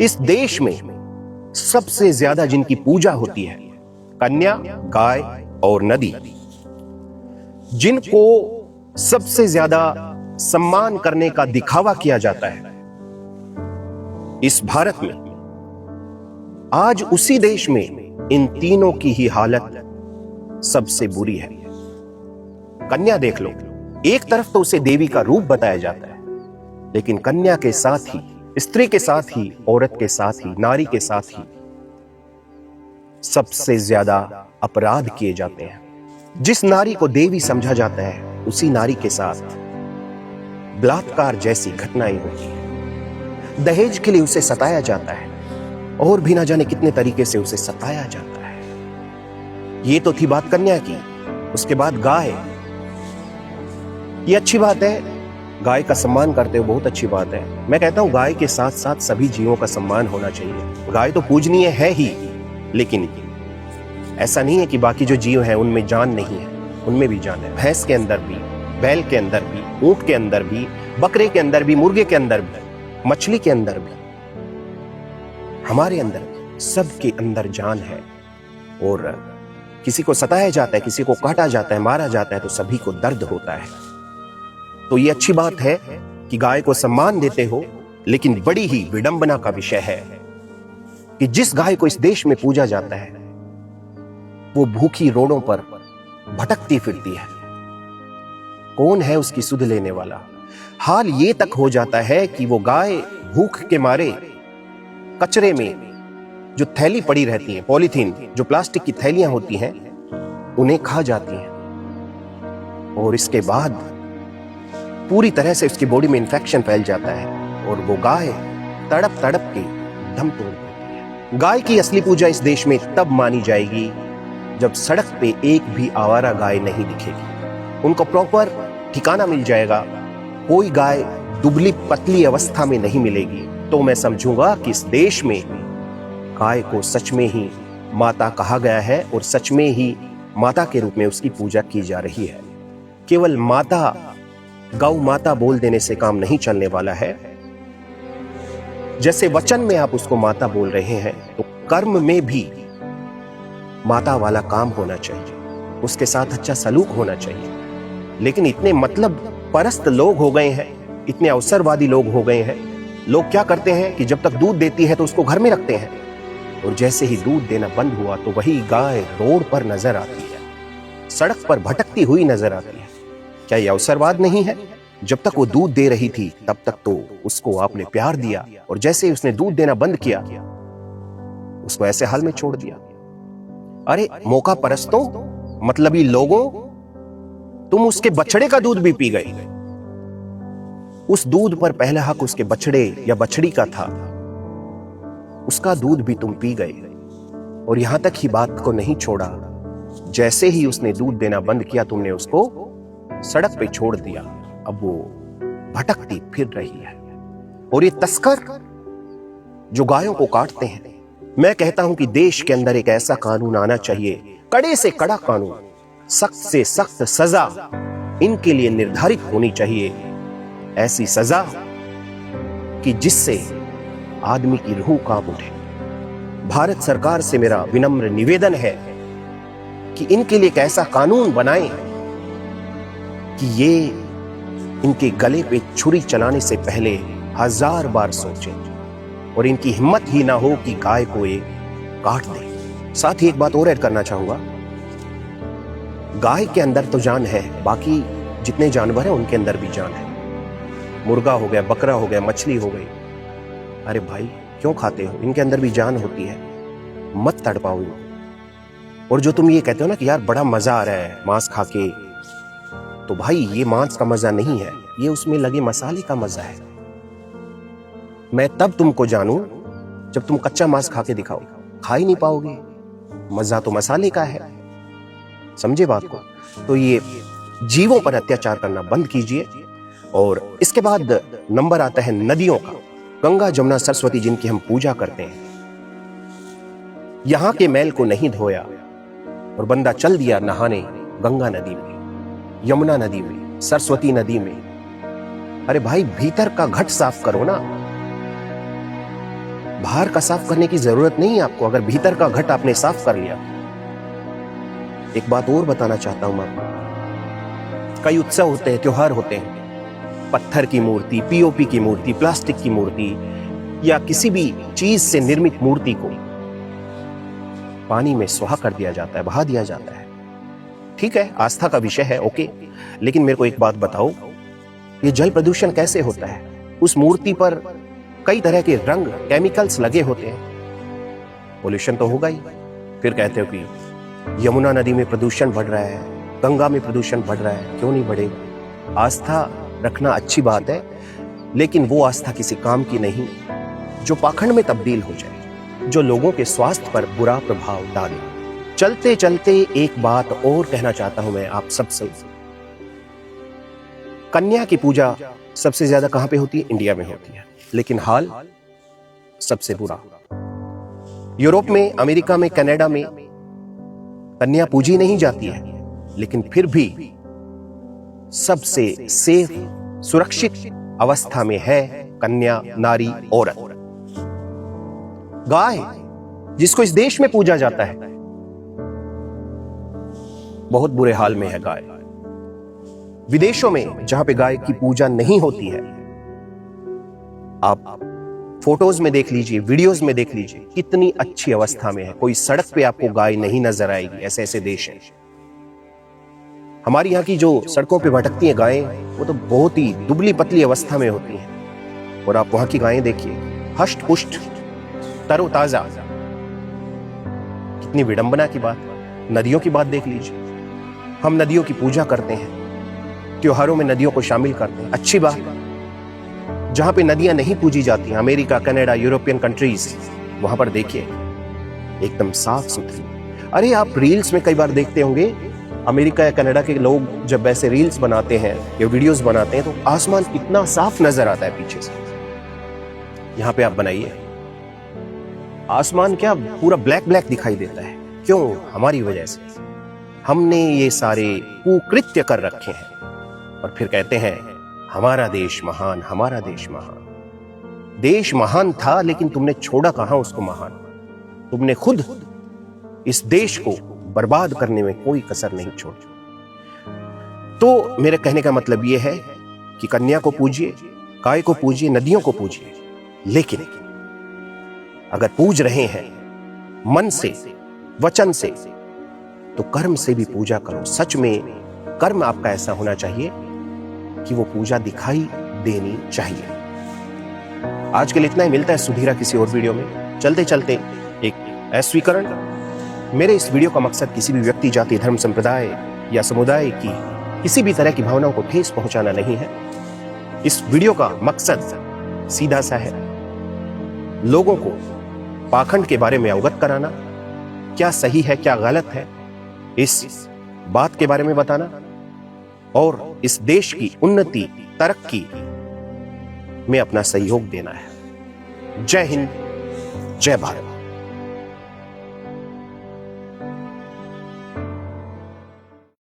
इस देश में सबसे ज्यादा जिनकी पूजा होती है कन्या, गाय और नदी, जिनको सबसे ज्यादा सम्मान करने का दिखावा किया जाता है इस भारत में, आज उसी देश में इन तीनों की ही हालत सबसे बुरी है। कन्या देख लो, एक तरफ तो उसे देवी का रूप बताया जाता है, लेकिन कन्या के साथ ही, स्त्री के साथ ही, औरत के साथ ही, नारी के साथ ही सबसे ज्यादा अपराध किए जाते हैं। जिस नारी को देवी समझा जाता है उसी नारी के साथ बलात्कार जैसी घटनाएं होती हैं। दहेज के लिए उसे सताया जाता है और भी ना जाने कितने तरीके से उसे सताया जाता है। ये तो थी बात कन्या की। उसके बाद गाय, ये अच्छी बात है, गाय का सम्मान करते हो, बहुत अच्छी बात है। मैं कहता हूं गाय के साथ साथ सभी जीवों का सम्मान होना चाहिए। गाय तो पूजनीय है ही, लेकिन ऐसा नहीं है कि बाकी जो जीव हैं उनमें जान नहीं है, उनमें भी जान है। भैंस के अंदर भी, बैल के अंदर भी, ऊंट के अंदर भी, बकरे के अंदर भी, मुर्गे के अंदर भी, मछली के अंदर भी, हमारे अंदर भी, सबके अंदर जान है। और किसी को सताया जाता है, किसी को काटा जाता है, मारा जाता है तो सभी को दर्द होता है। तो ये अच्छी बात है कि गाय को सम्मान देते हो, लेकिन बड़ी ही विडंबना का विषय है कि जिस गाय को इस देश में पूजा जाता है वो भूखी रोडों पर भटकती फिरती है। कौन है उसकी सुध लेने वाला? हाल ये तक हो जाता है कि वो गाय भूख के मारे कचरे में जो थैली पड़ी रहती है, पॉलीथीन, जो प्लास्टिक की थैलियां होती हैं, उन्हें खा जाती हैं और इसके बाद पूरी तरह से उसकी बॉडी में इंफेक्शन फैल जाता है और वो गाय तड़प तड़प के दम तोड़ देती है। गाय की असली पूजा इस देश में तब मानी जाएगी जब सड़क पे एक भी आवारा गाय नहीं दिखेगी, उनको प्रॉपर ठिकाना मिल जाएगा, कोई गाय दुबली पतली अवस्था में नहीं मिलेगी, तो मैं समझूंगा कि इस देश में गाय को सच में ही माता कहा गया है और सच में ही माता के रूप में उसकी पूजा की जा रही है। केवल माता, गौ माता बोल देने से काम नहीं चलने वाला है। जैसे वचन में आप उसको माता बोल रहे हैं, तो कर्म में भी माता वाला काम होना चाहिए, उसके साथ अच्छा सलूक होना चाहिए। लेकिन इतने मतलब परस्त लोग हो गए हैं, इतने अवसरवादी लोग हो गए हैं। लोग क्या करते हैं कि जब तक दूध देती है तो उसको घर में रखते हैं, और जैसे ही दूध देना बंद हुआ तो वही गाय रोड पर नजर आती है, सड़क पर भटकती हुई नजर आती है। क्या यह अवसरवाद नहीं है? जब तक वो दूध दे रही थी तब तक तो उसको आपने प्यार दिया, और जैसे ही उसने दूध देना बंद किया उसको ऐसे हाल में छोड़ दिया। अरे मौका परस्तों, मतलबी लोगों, तुम उसके बछड़े का दूध भी पी गए। उस दूध पर पहला हक उसके बछड़े या बछड़ी का था, उसका दूध भी तुम पी गए। और यहां तक ही बात को नहीं छोड़ा, जैसे ही उसने दूध देना बंद किया तुमने उसको सड़क पे छोड़ दिया। अब वो भटकती फिर रही है। और ये तस्कर जो गायों को काटते हैं, मैं कहता हूं कि देश के अंदर एक ऐसा कानून आना चाहिए, कड़े से कड़ा कानून, सख्त से सख्त सजा इनके लिए निर्धारित होनी चाहिए। ऐसी सजा कि जिससे आदमी की रूह कांप उठे। भारत सरकार से मेरा विनम्र निवेदन है कि इनके लिए एक ऐसा कानून बनाएं कि ये इनके गले पे छुरी चलाने से पहले 1000 बार सोचें और इनकी हिम्मत ही ना हो कि गाय को एक काट दे। साथ ही एक बात और ऐड करना चाहूंगा, गाय के अंदर तो जान है, बाकी जितने जानवर हैं उनके अंदर भी जान है। मुर्गा हो गया, बकरा हो गया, मछली हो गई, अरे भाई क्यों खाते हो? इनके अंदर भी जान होती है, मत तड़पाओ इनको। और जो तुम ये कहते हो ना कि यार बड़ा मजा आ रहा है मांस खा के, तो भाई ये मांस का मजा नहीं है, ये उसमें लगे मसाले का मजा है। मैं तब तुमको जानूं जब तुम कच्चा मांस खा के दिखाओ, खा ही नहीं पाओगे, मजा तो मसाले का है। समझे बात को? तो ये जीवों पर अत्याचार करना बंद कीजिए। और इसके बाद नंबर आता है नदियों का। गंगा, जमुना, सरस्वती जिनकी हम पूजा करते हैं, यहां के मैल को नहीं धोया और बंदा चल दिया नहाने गंगा नदी में, यमुना नदी में, सरस्वती नदी में। अरे भाई भीतर का घट साफ करो ना, बाहर का साफ करने की जरूरत नहीं है आपको, अगर भीतर का घट आपने साफ कर लिया। एक बात और बताना चाहता हूं मैं आपको, कई उत्सव होते हैं, त्योहार होते हैं, पत्थर की मूर्ति, पीओपी की मूर्ति, प्लास्टिक की मूर्ति या किसी भी चीज से निर्मित मूर्ति को पानी में सुहा कर दिया जाता है, बहा दिया जाता है। ठीक है, आस्था का विषय है, ओके, लेकिन मेरे को एक बात बताओ, ये जल प्रदूषण कैसे होता है? उस मूर्ति पर कई तरह के रंग, केमिकल्स लगे होते हैं, पोल्यूशन तो होगा ही। फिर कहते हो कि यमुना नदी में प्रदूषण बढ़ रहा है, गंगा में प्रदूषण बढ़ रहा है, क्यों नहीं बढ़ेगा? आस्था रखना अच्छी बात है, लेकिन वो आस्था किसी काम की नहीं जो पाखंड में तब्दील हो जाए, जो लोगों के स्वास्थ्य पर बुरा प्रभाव डाले। चलते चलते एक बात और कहना चाहता हूं मैं आप सबसे, कन्या की पूजा सबसे ज्यादा कहां पे होती है? इंडिया में होती है, लेकिन हाल सबसे बुरा। यूरोप में, अमेरिका में, कनाडा में कन्या पूजी नहीं जाती है, लेकिन फिर भी सबसे सेफ, सुरक्षित अवस्था में है कन्या, नारी, औरत। गाय, जिसको इस देश में पूजा जाता है, बहुत बुरे हाल में है गाय। विदेशों में जहां पे गाय की पूजा नहीं होती है, आप फोटोज में देख लीजिए, वीडियोस में देख लीजिए, कितनी अच्छी अवस्था में है। कोई सड़क पे आपको गाय नहीं नजर आएगी, ऐसे ऐसे देश हैं। हमारी यहाँ की जो सड़कों पे भटकती हैं गायें, वो तो बहुत ही दुबली पतली अवस्था में होती हैं, और आप वहां की गायें देखिए, हष्ट पुष्ट, तरोताजा। कितनी विडंबना की बात। नदियों की बात देख लीजिए, हम नदियों की पूजा करते हैं, त्योहारों में नदियों को शामिल करते हैं, अच्छी बात। जहां पे नदियां नहीं पूजी जाती हैं, अमेरिका, कनाडा, यूरोपियन कंट्रीज, वहां पर देखिए एकदम साफ सुथरी। अरे आप रील्स में कई बार देखते होंगे, अमेरिका या कनाडा के लोग जब ऐसे रील्स बनाते हैं या वीडियोस बनाते हैं, तो आसमान कितना साफ नजर आता है पीछे से। यहां पे आप बनाइए, आसमान क्या पूरा ब्लैक ब्लैक दिखाई देता है। क्यों? हमारी वजह से। हमने ये सारे कुकृत्य कर रखे हैं और फिर कहते हैं हमारा देश महान, हमारा देश महान। देश महान था, लेकिन तुमने छोड़ा कहां उसको महान? तुमने खुद इस देश को बर्बाद करने में कोई कसर नहीं छोड़ी। तो मेरे कहने का मतलब यह है कि कन्या को पूजिए, गाय को पूजिए, नदियों को पूजिए, लेकिन अगर पूज रहे हैं मन से, वचन से, तो कर्म से भी पूजा करो। सच में कर्म आपका ऐसा होना चाहिए कि वो पूजा दिखाई देनी चाहिए। आज के लिए इतना ही, मिलता है सुधीरा किसी और वीडियो में। चलते चलते एक अस्वीकरण, मेरे इस वीडियो का मकसद किसी भी व्यक्ति, जाति, धर्म, संप्रदाय या समुदाय की किसी भी तरह की भावनाओं को ठेस पहुंचाना नहीं है। इस वीडियो का मकसद सीधा सा है, लोगों को पाखंड के बारे में अवगत कराना, क्या सही है क्या गलत है इस बात के बारे में बताना, और इस देश की उन्नति, तरक्की में अपना सहयोग देना है। जय हिंद, जय भारत।